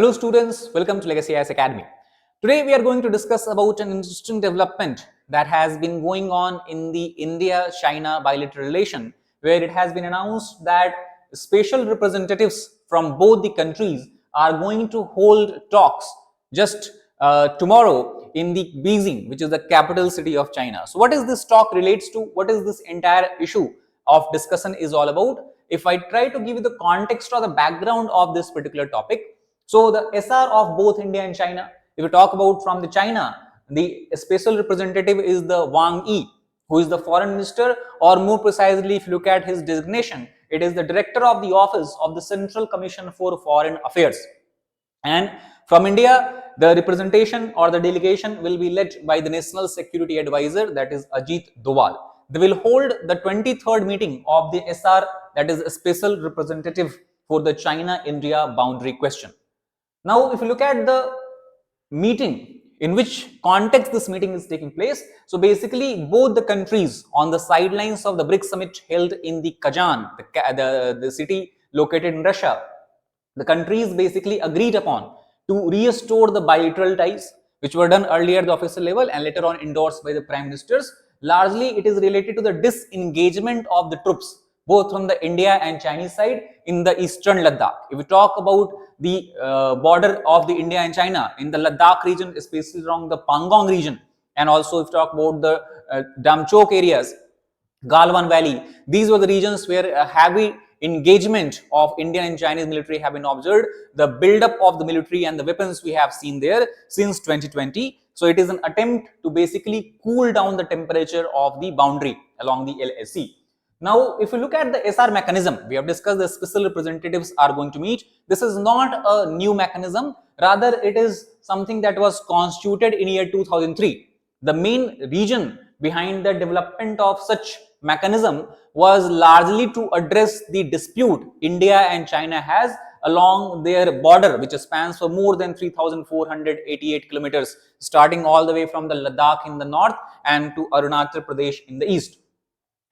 Hello students, welcome to Legacy IAS Academy. Today we are going to discuss about an interesting development that has been going on in the India-China bilateral relation, where it has been announced that special representatives from both the countries are going to hold talks just tomorrow in the Beijing, which is the capital city of China. So what is this talk relates to? What is this entire issue of discussion is all about? If I try to give you the context or the background of this particular topic, so the SR of both India and China, if we talk about from the China, the special representative is the Wang Yi, who is the foreign minister, or more precisely, if you look at his designation, it is the director of the office of the Central Commission for Foreign Affairs. And from India, the representation or the delegation will be led by the National Security Advisor, that is Ajit Doval. They will hold the 23rd meeting of the SR, that is a special representative for the China-India boundary question. Now, if you look at the meeting, in which context this meeting is taking place, so basically both the countries on the sidelines of the BRICS summit held in the Kazan, the city located in Russia, the countries basically agreed upon to restore the bilateral ties which were done earlier at the official level and later on endorsed by the prime ministers. Largely it is related to the disengagement of the troops both from the India and Chinese side in the eastern Ladakh. If we talk about the border of the India and China in the Ladakh region, especially along the Pangong region, and also if we talk about the Damchok areas, Galwan Valley, these were the regions where a heavy engagement of Indian and Chinese military have been observed. The build-up of the military and the weapons we have seen there since 2020. So it is an attempt to basically cool down the temperature of the boundary along the LAC. Now, if you look at the SR mechanism, we have discussed the special representatives are going to meet. This is not a new mechanism, rather it is something that was constituted in year 2003. The main reason behind the development of such mechanism was largely to address the dispute India and China has along their border, which spans for more than 3,488 kilometers, starting all the way from the Ladakh in the north and to Arunachal Pradesh in the east.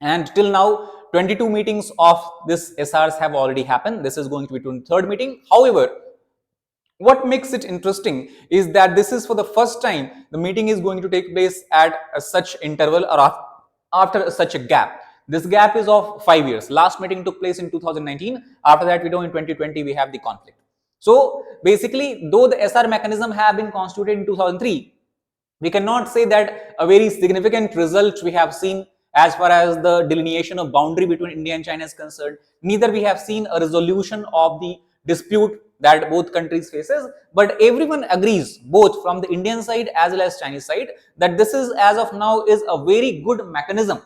And till now, 22 meetings of this SRs have already happened. This is going to be 23rd meeting. However, what makes it interesting is that this is for the first time the meeting is going to take place at such interval or after such a gap. This gap is of 5 years. Last meeting took place in 2019. After that, we know in 2020 we have the conflict. So basically, though the SR mechanism have been constituted in 2003, we cannot say that a very significant result we have seen as far as the delineation of boundary between India and China is concerned. Neither we have seen a resolution of the dispute that both countries faces, but everyone agrees, both from the Indian side as well as Chinese side, that this is as of now is a very good mechanism,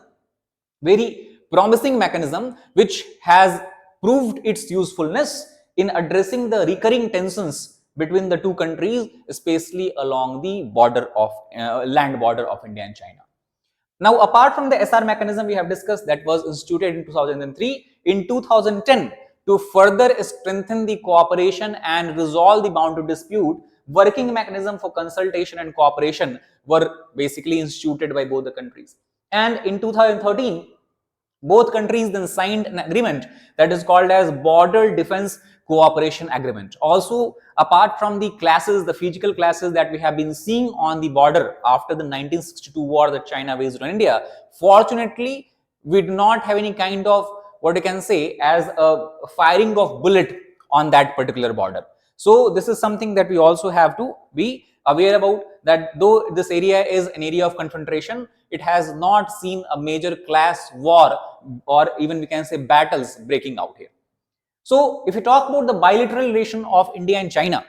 very promising mechanism, which has proved its usefulness in addressing the recurring tensions between the two countries, especially along the border of land border of India and China. Now, apart from the SR mechanism we have discussed that was instituted in 2003, in 2010, to further strengthen the cooperation and resolve the boundary dispute, working mechanism for consultation and cooperation were basically instituted by both the countries. And in 2013, both countries then signed an agreement that is called as Border Defense Cooperation Agreement. Also, apart from the clashes, the physical clashes that we have been seeing on the border after the 1962 war that China waged on India, fortunately, we do not have any kind of what you can say as a firing of bullet on that particular border. So this is something that we also have to be aware about, that though this area is an area of confrontation, it has not seen a major class war or even we can say battles breaking out here. So if you talk about the bilateral relation of India and China,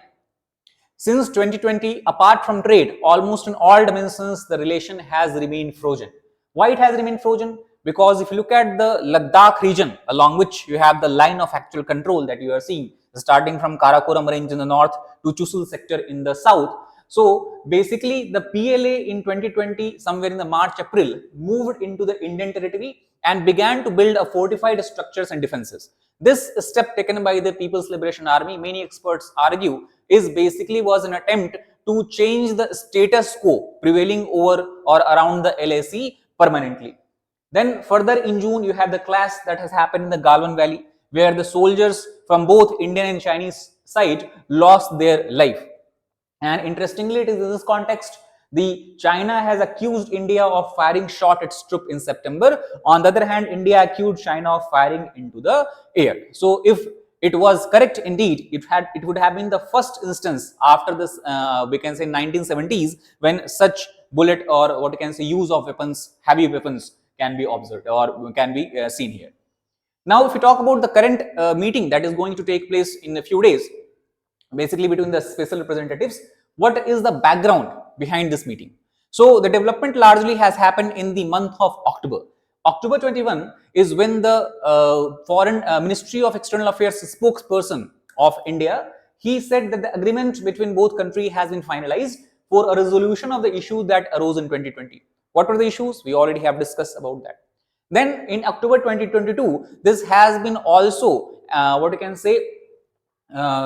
since 2020, apart from trade, almost in all dimensions, the relation has remained frozen. Why it has remained frozen? Because if you look at the Ladakh region, along which you have the line of actual control that you are seeing, starting from Karakoram range in the north to Chushul sector in the south. So basically the PLA in 2020, somewhere in the March-April, moved into the Indian territory and began to build a fortified structures and defenses. This step taken by the People's Liberation Army, many experts argue, is basically was an attempt to change the status quo prevailing over or around the LAC permanently. Then further in June, you have the clash that has happened in the Galwan Valley, where the soldiers from both Indian and Chinese site lost their life. And interestingly, it is in this context the China has accused India of firing shot at its troop in September. On the other hand, India accused China of firing into the air. So if it was correct indeed, it would have been the first instance after this we can say 1970s when such bullet or what you can say use of weapons, heavy weapons, can be observed or can be seen here. Now, if we talk about the current meeting that is going to take place in a few days, basically between the special representatives, what is the background behind this meeting? So the development largely has happened in the month of October. October 21 is when the foreign Ministry of External Affairs spokesperson of India, he said that the agreement between both countries has been finalized for a resolution of the issue that arose in 2020. What were the issues? We already have discussed about that. Then in October 2022, this has been also what you can say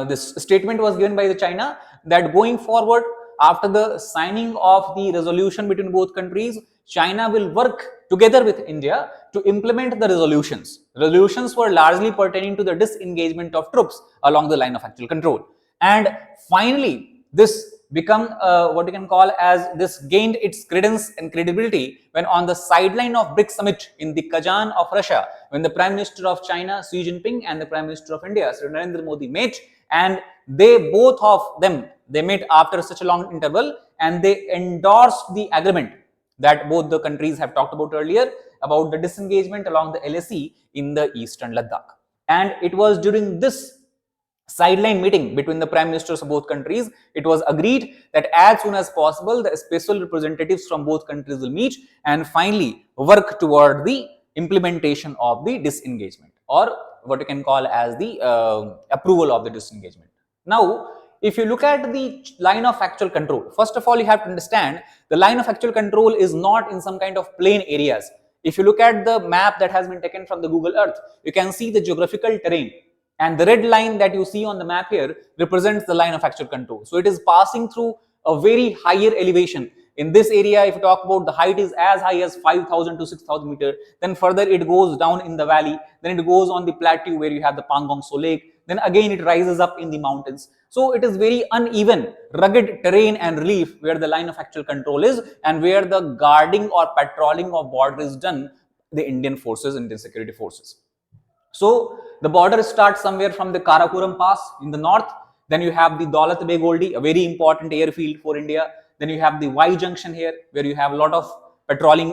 this statement was given by the China that going forward after the signing of the resolution between both countries, China will work together with India to implement the resolutions. Resolutions were largely pertaining to the disengagement of troops along the line of actual control. And finally, this become what you can call as this gained its credence and credibility when on the sideline of BRICS summit in the Kazan of Russia, when the Prime Minister of China Xi Jinping and the Prime Minister of India Sri Narendra Modi met, and they both of them they met after such a long interval and they endorsed the agreement that both the countries have talked about earlier about the disengagement along the LAC in the eastern Ladakh. And it was during this sideline meeting between the prime ministers of both countries, it was agreed that as soon as possible the special representatives from both countries will meet and finally work toward the implementation of the disengagement, or what you can call as the approval of the disengagement. Now, if you look at the line of actual control, first of all you have to understand the line of actual control is not in some kind of plain areas. If you look at the map that has been taken from the Google Earth, you can see the geographical terrain. And the red line that you see on the map here represents the line of actual control. So it is passing through a very higher elevation. In this area, if you talk about the height is as high as 5,000 to 6,000 meters, then further it goes down in the valley, then it goes on the plateau where you have the Pangong So Lake, then again it rises up in the mountains. So it is very uneven, rugged terrain and relief where the line of actual control is and where the guarding or patrolling of border is done, the Indian forces, Indian security forces. So the border starts somewhere from the Karakoram Pass in the north. Then you have the Daulat Beg Oldi, a very important airfield for India. Then you have the Y Junction here, where you have a lot of patrolling,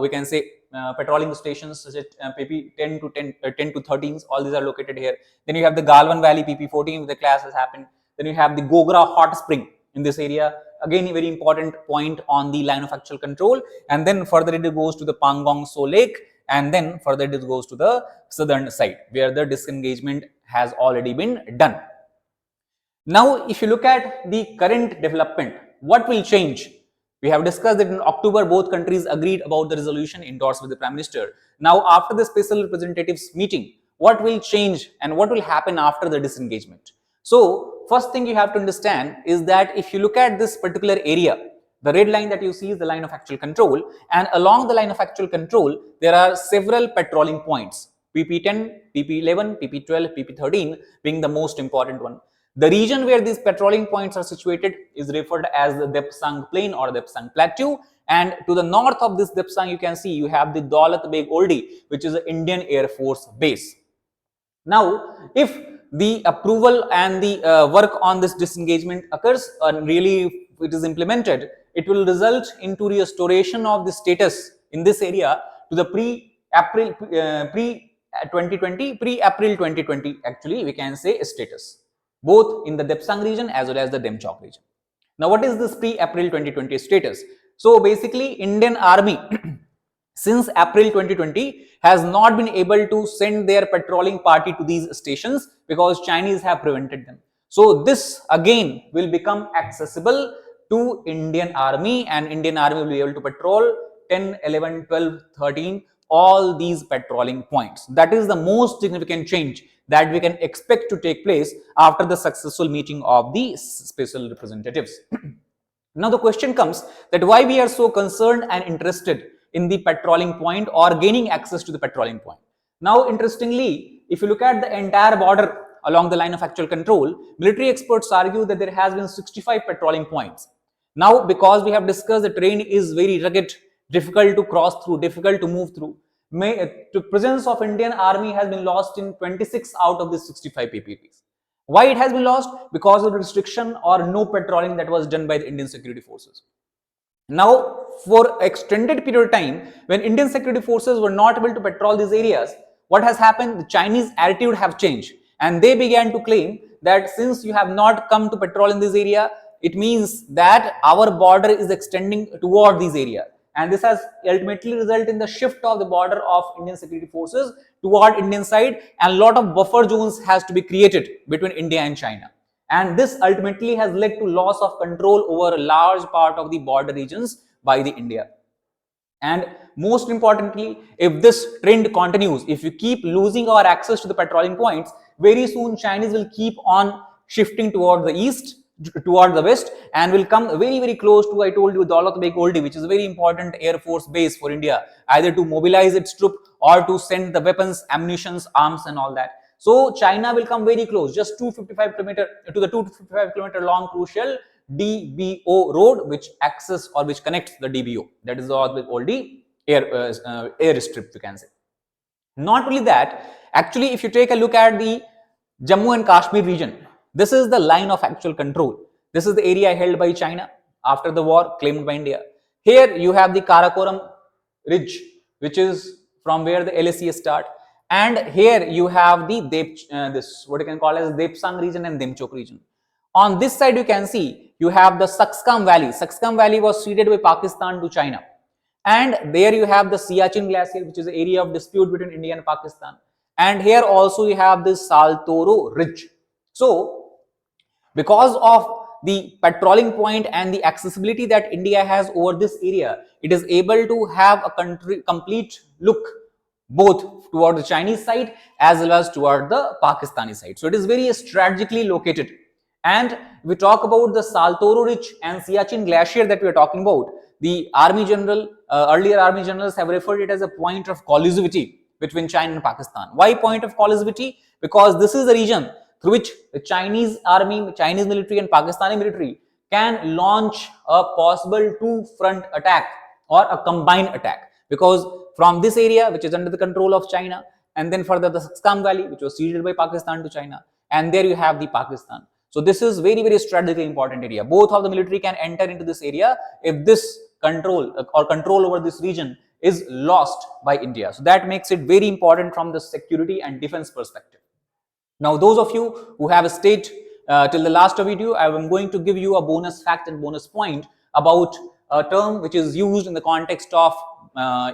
we can say patrolling stations such as PP 10 to 13s. All these are located here. Then you have the Galwan Valley PP 14, where the class has happened. Then you have the Gogra Hot Spring in this area. Again, a very important point on the line of actual control. And then further it goes to the Pangong So Lake. And then further it goes to the southern side where the disengagement has already been done. Now, if you look at the current development, what will change? We have discussed that in October, both countries agreed about the resolution endorsed with the Prime Minister. Now, after the special representatives meeting, what will change and what will happen after the disengagement? So, first thing you have to understand is that if you look at this particular area, the red line that you see is the line of actual control, and along the line of actual control, there are several patrolling points, PP10, PP11, PP12, PP13 being the most important one. The region where these patrolling points are situated is referred as the Depsang Plain or Depsang Plateau, and to the north of this Depsang you can see you have the Daulat Beg Oldi, which is an Indian Air Force base. Now, if the approval and the work on this disengagement occurs and really it is implemented, it will result into restoration of the status in this area to the pre-April 2020 actually we can say status, both in the Depsang region as well as the Demchok region. Now, what is this pre-April 2020 status? So basically Indian Army since April 2020 has not been able to send their patrolling party to these stations because Chinese have prevented them. So this again will become accessible to Indian Army, and Indian Army will be able to patrol 10, 11, 12, 13, all these patrolling points. That is the most significant change that we can expect to take place after the successful meeting of the special representatives. Now the question comes that why we are so concerned and interested in the patrolling point or gaining access to the patrolling point. Now interestingly, if you look at the entire border along the line of actual control, military experts argue that there has been 65 patrolling points. Now, because we have discussed the terrain is very rugged, difficult to cross through, difficult to move through, the presence of Indian army has been lost in 26 out of the 65 PPPs. Why it has been lost? Because of the restriction or no patrolling that was done by the Indian security forces. Now, for extended period of time, when Indian security forces were not able to patrol these areas, what has happened? The Chinese attitude have changed, and they began to claim that since you have not come to patrol in this area, it means that our border is extending toward these areas. And this has ultimately resulted in the shift of the border of Indian security forces toward Indian side, and a lot of buffer zones has to be created between India and China. And this ultimately has led to loss of control over a large part of the border regions by the India. And most importantly, if this trend continues, if we keep losing our access to the patrolling points, very soon Chinese will keep on shifting toward the east, toward the west, and will come very, very close to, I told you, Daulat Beg Oldi, which is a very important air force base for India, either to mobilize its troop or to send the weapons, ammunitions, arms and all that. So China will come very close, just 255 kilometer to the 255 kilometer long crucial DBO road, which access or which connects the DBO, that is the Oldie air strip, you can say. Not only that, actually, if you take a look at the Jammu and Kashmir region, this is the line of actual control. This is the area held by China after the war, claimed by India. Here you have the Karakoram ridge, which is from where the LACS start. And here you have the this what you can call as Depsang region and Demchok region. On this side, you can see you have the Saxkam Valley. Saxkam Valley was ceded by Pakistan to China. And there you have the Siachen Glacier, which is the area of dispute between India and Pakistan. And here also you have this Saltoro Ridge. So, because of the patrolling point and the accessibility that India has over this area, it is able to have a complete look both toward the Chinese side as well as toward the Pakistani side. So, it is very strategically located. And we talk about the Saltoro Ridge and Siachen Glacier that we are talking about. The Army General, earlier Army Generals have referred it as a point of collusivity between China and Pakistan. Why point of collusivity? Because this is the region through which the Chinese army, Chinese military and Pakistani military can launch a possible two-front attack or a combined attack. Because from this area, which is under the control of China, and then further the Saxkam Valley, which was ceded by Pakistan to China, and there you have the Pakistan. So this is very, very strategically important area. Both of the military can enter into this area if this control over this region is lost by India. So that makes it very important from the security and defense perspective. Now, those of you who have stayed till the last video, I am going to give you a bonus fact and bonus point about a term which is used in the context of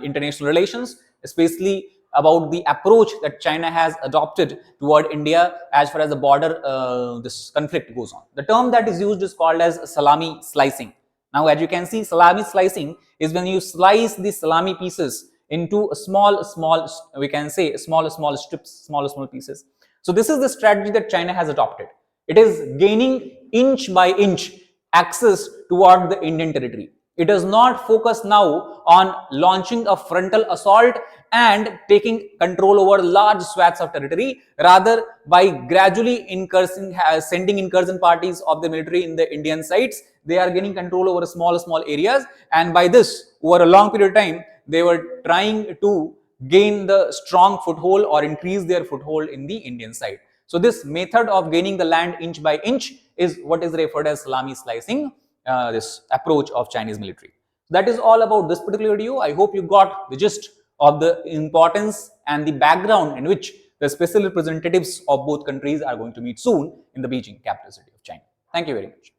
international relations, especially about the approach that China has adopted toward India as far as the border this conflict goes on. The term that is used is called as salami slicing. Now, as you can see, salami slicing is when you slice the salami pieces into small we can say small strips, small pieces. So this is the strategy that China has adopted. It is gaining inch by inch access toward the Indian territory. It does not focus now on launching a frontal assault and taking control over large swaths of territory. Rather, by gradually sending incursion parties of the military in the Indian sites, they are gaining control over small areas. And by this, over a long period of time, they were trying to gain the strong foothold or increase their foothold in the Indian side. So this method of gaining the land inch by inch is what is referred as salami slicing, this approach of Chinese military. That is all about this particular video. I hope you got the gist of the importance and the background in which the special representatives of both countries are going to meet soon in the Beijing, capital city of China. Thank you very much.